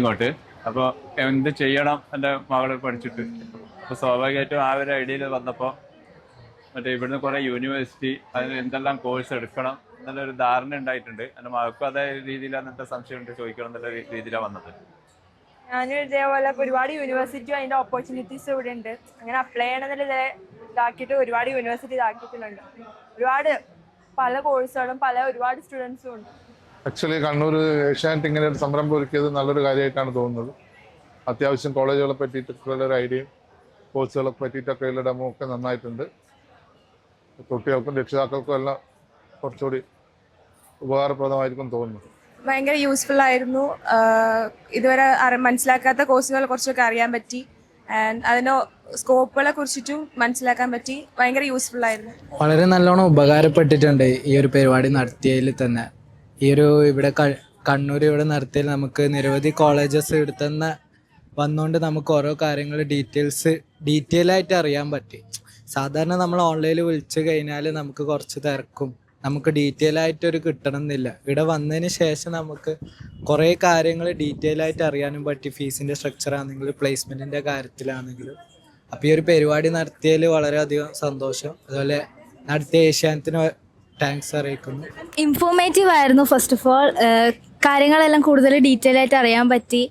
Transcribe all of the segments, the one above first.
ഇങ്ങോട്ട്. അപ്പോൾ എന്ത് ചെയ്യണം എൻ്റെ മകള് പഠിച്ചിട്ട്. അപ്പോൾ സ്വാഭാവികമായിട്ടും ആ ഒരു ഐഡിയയിൽ വന്നപ്പോൾ മറ്റേ ഇവിടുന്ന് കുറേ യൂണിവേഴ്സിറ്റി അതിന് എന്തെല്ലാം കോഴ്സ് എടുക്കണം എന്നുള്ളൊരു ധാരണ ഉണ്ടായിട്ടുണ്ട്. എൻ്റെ മകൾക്കും അതേ രീതിയിലാണ് എൻ്റെ സംശയമുണ്ട്, ചോദിക്കണം എന്നുള്ള രീതിയിലാണ് വന്നത്. ഞാനും ഇതേപോലെ ഒരുപാട് യൂണിവേഴ്സിറ്റിയും അതിൻ്റെ ഓപ്പർച്യൂണിറ്റീസ് ഇവിടെ ഉണ്ട്. അങ്ങനെ അപ്ലൈ ചെയ്യണമെന്നുള്ള ഇതാക്കിയിട്ട് ഒരുപാട് യൂണിവേഴ്സിറ്റി ഇതാക്കിയിട്ടുണ്ട്. ഒരുപാട് പല കോഴ്സുകളും ഒരുപാട് സ്റ്റുഡൻസും ഉണ്ട്. ആക്ച്വലി കണ്ണൂർ ഏഷ്യാനെറ്റ് ഇങ്ങനെ ഒരു സംരംഭം ഒരുക്കിയത് നല്ലൊരു കാര്യമായിട്ടാണ് തോന്നുന്നത്. അത്യാവശ്യം കോളേജുകളെ പറ്റിയിട്ടൊക്കെ ഒരു ഐഡിയയും കോഴ്സുകളെ പറ്റിയിട്ടൊക്കെ ഉള്ള ഡെമോ ഒക്കെ നന്നായിട്ടുണ്ട്. കുട്ടികൾക്കും രക്ഷിതാക്കൾക്കും എല്ലാം കുറച്ചുകൂടി ഉപകാരപ്രദമായിരിക്കും തോന്നുന്നു. ഭയങ്കര യൂസ്ഫുൾ ആയിരുന്നു. ഇതുവരെ മനസ്സിലാക്കാത്ത കോഴ്സുകളെ കുറിച്ചൊക്കെ അറിയാൻ പറ്റി. ആൻഡ് അതിൻ്റെ സ്കോപ്പുകളെ കുറിച്ചിട്ടും മനസ്സിലാക്കാൻ പറ്റി. ഭയങ്കര യൂസ്ഫുൾ ആയിരുന്നു. വളരെ നല്ലോണം ഉപകാരപ്പെട്ടിട്ടുണ്ട് ഈ ഒരു പരിപാടി നടത്തിയതിൽ തന്നെ. ഇവിടെ കണ്ണൂർ ഇവിടെ നടത്തിയതിൽ നമുക്ക് നിരവധി കോളേജസ് എടുത്തുന്ന വന്നുകൊണ്ട് നമുക്ക് ഓരോ കാര്യങ്ങൾ ഡീറ്റെയിൽ ആയിട്ട് അറിയാൻ പറ്റി. സാധാരണ നമ്മൾ ഓൺലൈനിൽ വിളിച്ചു കഴിഞ്ഞാൽ നമുക്ക് കുറച്ച് തിരക്കും, നമുക്ക് ഡീറ്റെയിൽ ആയിട്ടൊരു കിട്ടണം എന്നില്ല. ഇവിടെ വന്നതിന് ശേഷം നമുക്ക് കുറേ കാര്യങ്ങൾ ഡീറ്റെയിൽ ആയിട്ട് അറിയാനും പറ്റി. ഫീസിൻ്റെ സ്ട്രക്ചർ ആണെങ്കിലും പ്ലേസ്മെൻറ്റിൻ്റെ കാര്യത്തിലാണെങ്കിലും. അപ്പോൾ ഈ ഒരു പരിപാടി നടത്തിയതിൽ വളരെയധികം സന്തോഷം. അതുപോലെ നടത്തിയ ഏഷ്യാനെറ്റിന് താങ്ക്സ് അറിയിക്കുന്നു. ഇൻഫോർമേറ്റീവ് ആയിരുന്നു. ഫസ്റ്റ് ഓഫ് ഓൾ കാര്യങ്ങളെല്ലാം കൂടുതൽ ഡീറ്റെയിൽ ആയിട്ട് അറിയാൻ പറ്റി.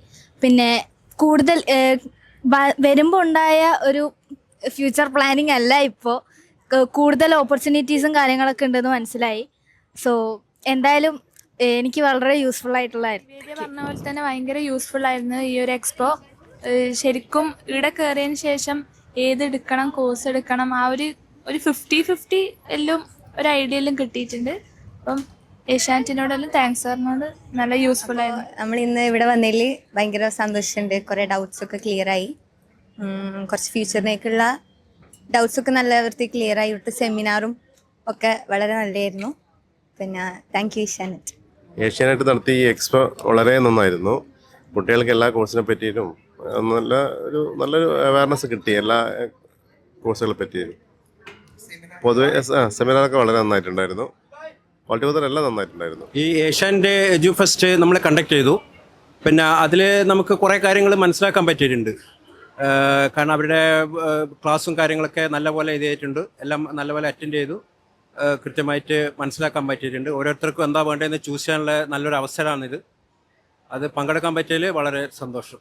പിന്നെ കൂടുതൽ വരുമ്പോൾ ഉണ്ടായ ഒരു ഫ്യൂച്ചർ പ്ലാനിങ് അല്ല, ഇപ്പോൾ കൂടുതൽ ഓപ്പർച്യൂണിറ്റീസും കാര്യങ്ങളൊക്കെ ഉണ്ടെന്ന് മനസ്സിലായി. സോ എന്തായാലും എനിക്ക് വളരെ യൂസ്ഫുൾ ആയിട്ടുള്ളതായിരുന്നു. പറഞ്ഞ പോലെ തന്നെ ഭയങ്കര യൂസ്ഫുൾ ആയിരുന്നു ഈ ഒരു എക്സ്പോ. ശരിക്കും ഇവിടെ കയറിയതിന് ശേഷം ഏതെടുക്കണം, കോഴ്സ് എടുക്കണം, ആ ഒരു 50-50 എല്ലാം ഒരു ഐഡിയയിലും കിട്ടിയിട്ടുണ്ട്. അപ്പം ഏഷ്യാനെറ്റിനോടെല്ലാം താങ്ക്സ് പറഞ്ഞോണ്ട് നല്ല യൂസ്ഫുൾ ആയിരുന്നു. നമ്മൾ ഇന്ന് ഇവിടെ വന്നതിൽ ഭയങ്കര സന്തോഷമുണ്ട്. കുറേ ഡൗട്ട്സൊക്കെ ക്ലിയറായി. കുറച്ച് ഫ്യൂച്ചറിലേക്കുള്ള ഡൗട്ട്സൊക്കെ നല്ല വൃത്തി ക്ലിയറായി. ഇവിടുത്തെ സെമിനാറും ഒക്കെ വളരെ നല്ലതായിരുന്നു. പിന്നെ താങ്ക് യു ഏഷ്യാനെറ്റ്. ഏഷ്യാനെറ്റ് നടത്തിയ ഈ എക്സ്പോ വളരെ നന്നായിരുന്നു. കുട്ടികൾക്ക് എല്ലാ കോഴ്സിനെ പറ്റിയിട്ടും നല്ലൊരു അവയർനെസ് കിട്ടി. എല്ലാ കോഴ്സുകളെ പറ്റിയും പൊതുവെ സെമിനാറൊക്കെ വളരെ നന്നായിട്ടുണ്ടായിരുന്നു. ഓൾട്ടുഗദർ എല്ലാം നന്നായിട്ടുണ്ടായിരുന്നു. ഈ ഏഷ്യാൻ്റെ എജു ഫെസ്റ്റ് നമ്മൾ കണ്ടക്ട് ചെയ്തു. പിന്നെ അതിൽ നമുക്ക് കുറേ കാര്യങ്ങൾ മനസ്സിലാക്കാൻ പറ്റിയിട്ടുണ്ട്. കാരണം അവരുടെ ക്ലാസ്സും കാര്യങ്ങളൊക്കെ നല്ലപോലെ ചെയ്തിട്ടുണ്ട്. എല്ലാം നല്ലപോലെ അറ്റൻഡ് ചെയ്തു. കൃത്യമായിട്ട് മനസ്സിലാക്കാൻ പറ്റിയിട്ടുണ്ട്. ഓരോരുത്തർക്കും എന്താ വേണ്ടതെന്ന് ചൂസ് ചെയ്യാനുള്ള നല്ലൊരു അവസരമാണിത്. അത് പങ്കെടുക്കാൻ പറ്റിയതിൽ വളരെ സന്തോഷം.